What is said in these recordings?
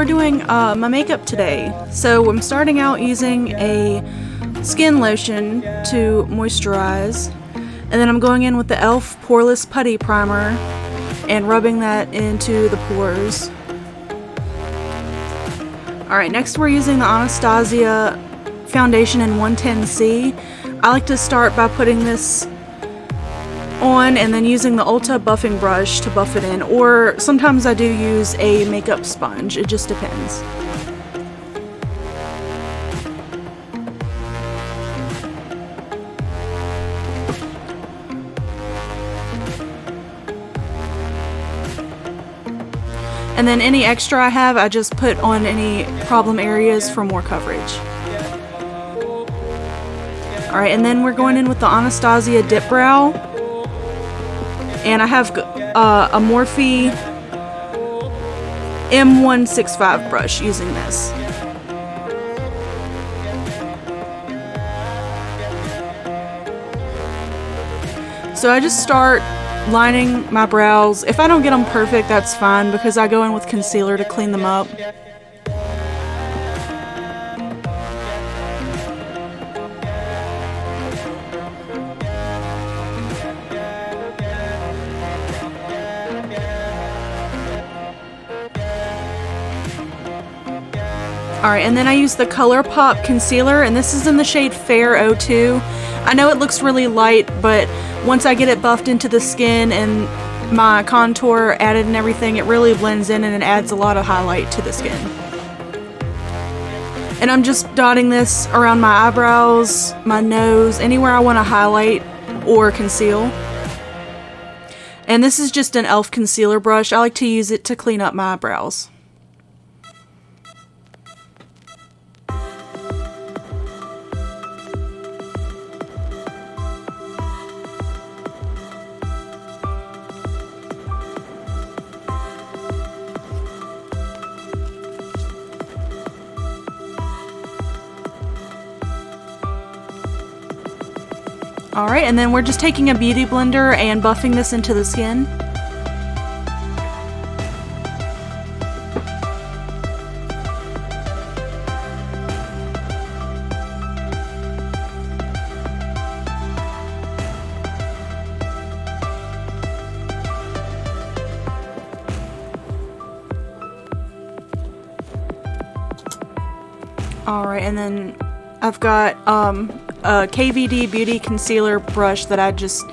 we're doing my makeup today. So I'm starting out using a skin lotion to moisturize, and then I'm going in with the e.l.f. Poreless Putty Primer and rubbing that into the pores. Alright, next we're using the Anastasia foundation in 110C. I like to start by putting this on and then using the Ulta Buffing Brush to buff it in, or sometimes I do use a makeup sponge, it just depends. And then any extra I have, I just put on any problem areas for more coverage. Alright, and then we're going in with the Anastasia Dipbrow. And I have a Morphe M165 brush using this. So I just start lining my brows. If I don't get them perfect, that's fine, because I go in with concealer to clean them up. Alright, and then I use the Colourpop concealer, and this is in the shade Fair 02. I know it looks really light, but once I get it buffed into the skin and my contour added and everything, it really blends in and it adds a lot of highlight to the skin. And I'm just dotting this around my eyebrows, my nose, anywhere I want to highlight or conceal. And this is just an e.l.f. concealer brush. I like to use it to clean up my eyebrows. Alright, and then we're just taking a beauty blender and buffing this into the skin. Alright, and then I've got a KVD Beauty Concealer Brush that I just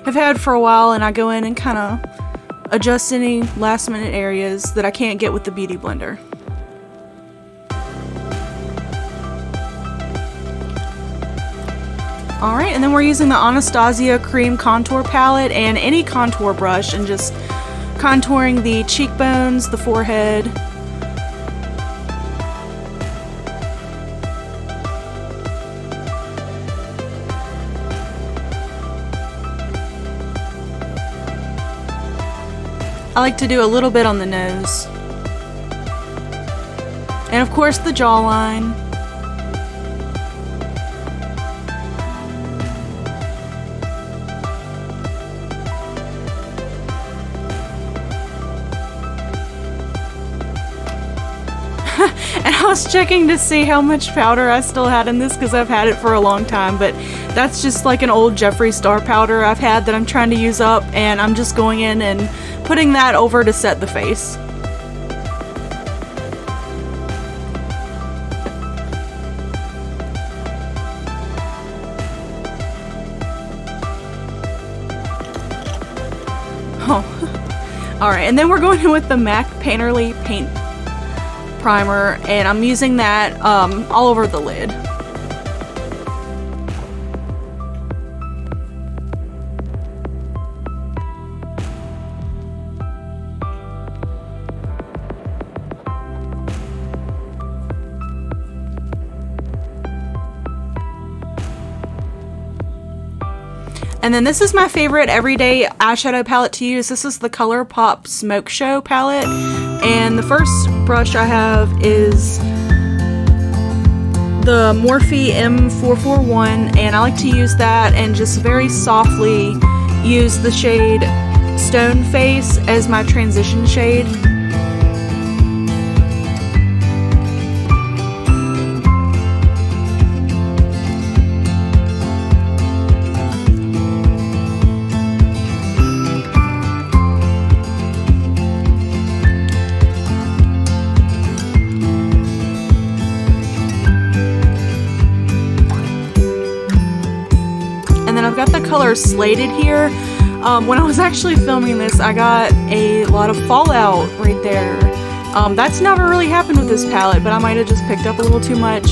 have had for a while, and I go in and kind of adjust any last minute areas that I can't get with the Beauty Blender. Alright, and then we're using the Anastasia Cream Contour palette and any contour brush and just contouring the cheekbones, the forehead. I like to do a little bit on the nose. And of course the jawline. And I was checking to see how much powder I still had in this because I've had it for a long time, but that's just like an old Jeffree Star powder I've had that I'm trying to use up, and I'm just going in and putting that over to set the face. Oh, alright, and then we're going in with the MAC Painterly Paint Primer, and I'm using that all over the lid. And then this is my favorite everyday eyeshadow palette to use. This is the Colourpop Smoke Show palette. And the first brush I have is the Morphe M441. And I like to use that and just very softly use the shade Stone Face as my transition shade. color Slated here. When I was actually filming this, I got a lot of fallout right there. That's never really happened with this palette, but I might have just picked up a little too much.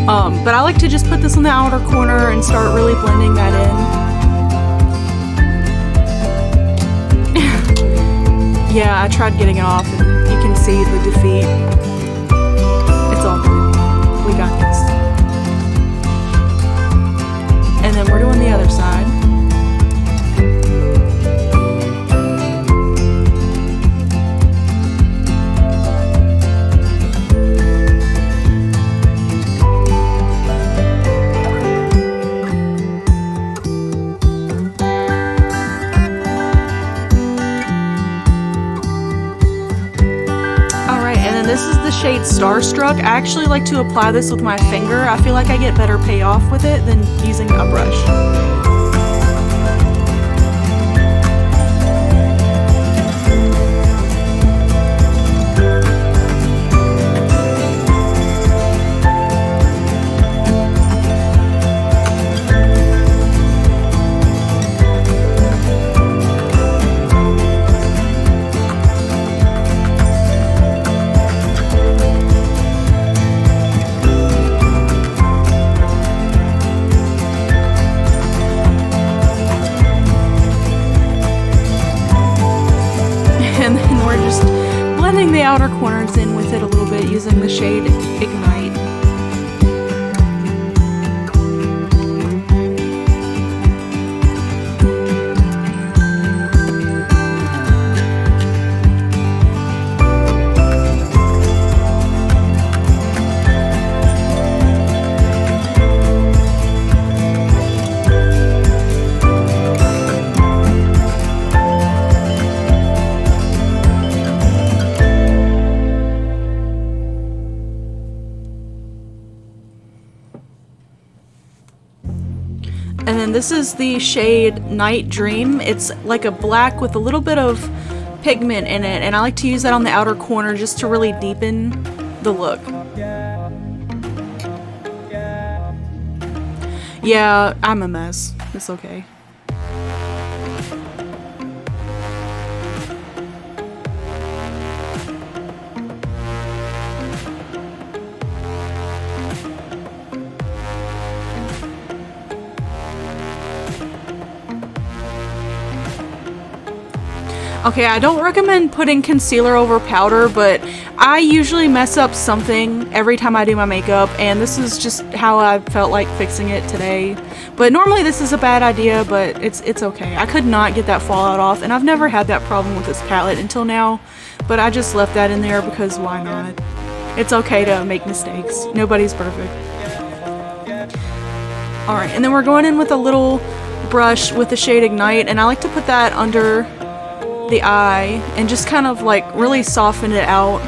But I like to just put this on the outer corner and start really blending that in. Yeah, I tried getting it off and you can see the defeat. It's all good. We got this. And then we're doing the other side. This is the shade Starstruck. I actually like to apply this with my finger. I feel like I get better payoff with it than using a brush. The outer corners in with it a little bit using the shade Ignite. And then this is the shade Night Dream. It's like a black with a little bit of pigment in it, and I like to use that on the outer corner just to really deepen the look. Yeah, I'm a mess. It's okay. Okay, I don't recommend putting concealer over powder, but I usually mess up something every time I do my makeup, and this is just how I felt like fixing it today. But normally this is a bad idea, but it's okay. I could not get that fallout off, and I've never had that problem with this palette until now, but I just left that in there because why not? It's okay to make mistakes. Nobody's perfect. Alright, and then we're going in with a little brush with the shade Ignite, and I like to put that under the eye and just kind of like really soften it out.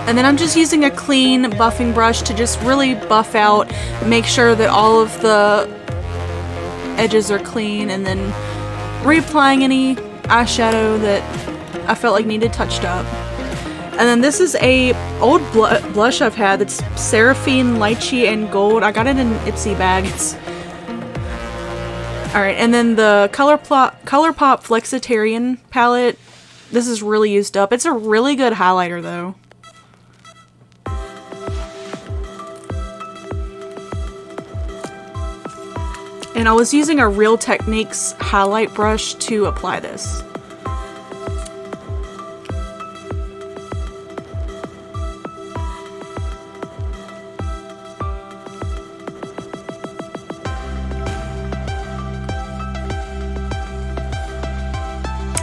And then I'm just using a clean buffing brush to just really buff out, make sure that all of the edges are clean, and then reapplying any eyeshadow that I felt like needed touched up. And then this is a old blush I've had that's Seraphine, Lychee, and Gold. I got it in Ipsy bags. Alright, and then the Colourpop Flexitarian palette. This is really used up. It's a really good highlighter though. And I was using a Real Techniques highlight brush to apply this.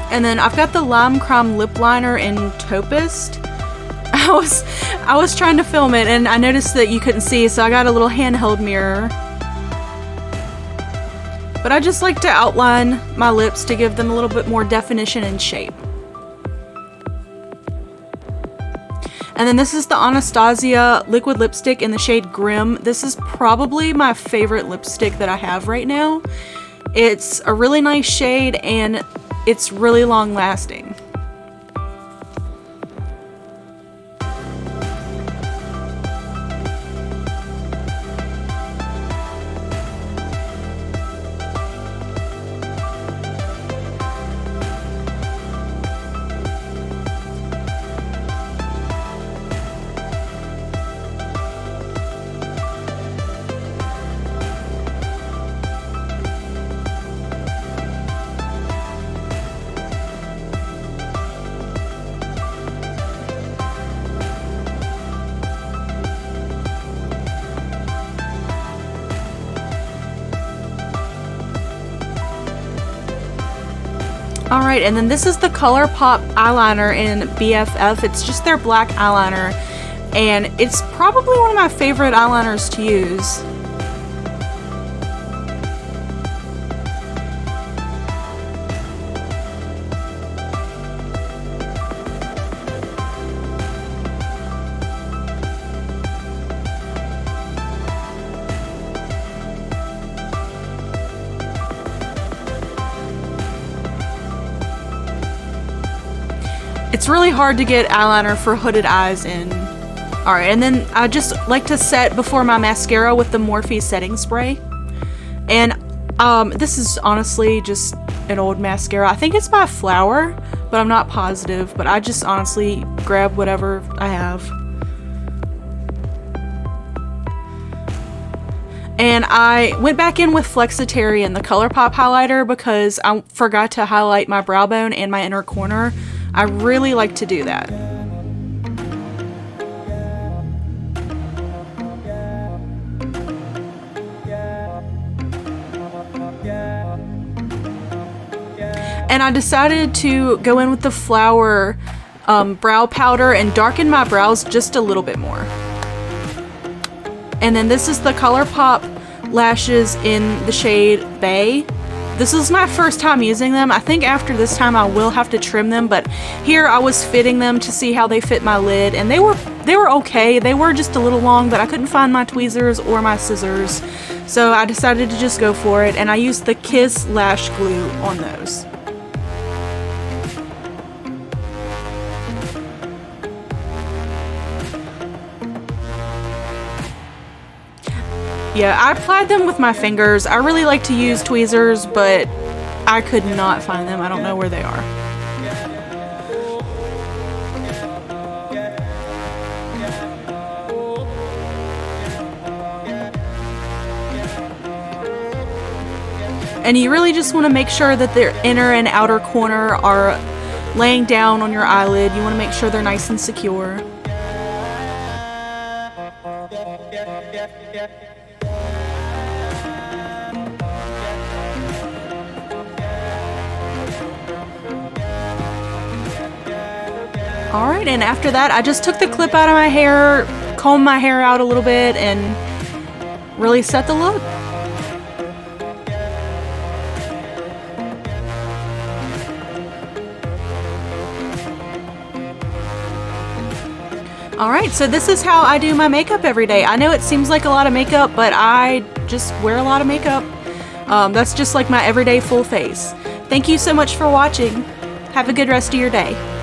And then I've got the Lime Crime lip liner in Taupist. I was trying to film it and I noticed that you couldn't see, so I got a little handheld mirror. but I just like to outline my lips to give them a little bit more definition and shape. And then this is the Anastasia liquid lipstick in the shade Grim. This is probably my favorite lipstick that I have right now. It's a really nice shade and it's really long lasting. Alright, and then this is the Colourpop eyeliner in BFF. It's just their black eyeliner, and it's probably one of my favorite eyeliners to use. It's really hard to get eyeliner for hooded eyes in. Alright, and then I just like to set before my mascara with the Morphe setting spray. And this is honestly just an old mascara. I think it's by Flower, but I'm not positive. But I just honestly grab whatever I have. And I went back in with Flexitarian, the Colourpop highlighter, because I forgot to highlight my brow bone and my inner corner. I really like to do that. And I decided to go in with the Flower brow powder and darken my brows just a little bit more. And then this is the Colourpop lashes in the shade Bay. This is my first time using them. I think after this time I will have to trim them, but here I was fitting them to see how they fit my lid, and they were okay. They were just a little long, but I couldn't find my tweezers or my scissors, so I decided to just go for it, and I used the Kiss lash glue on those. Yeah, I applied them with my fingers. I really like to use tweezers, but I could not find them. I don't know where they are. And you really just want to make sure that their inner and outer corner are laying down on your eyelid. You want to make sure they're nice and secure. Alright, and after that I just took the clip out of my hair, combed my hair out a little bit, and really set the look. Alright, so this is how I do my makeup every day. I know it seems like a lot of makeup, but I just wear a lot of makeup. That's just like my everyday full face. Thank you so much for watching. Have a good rest of your day.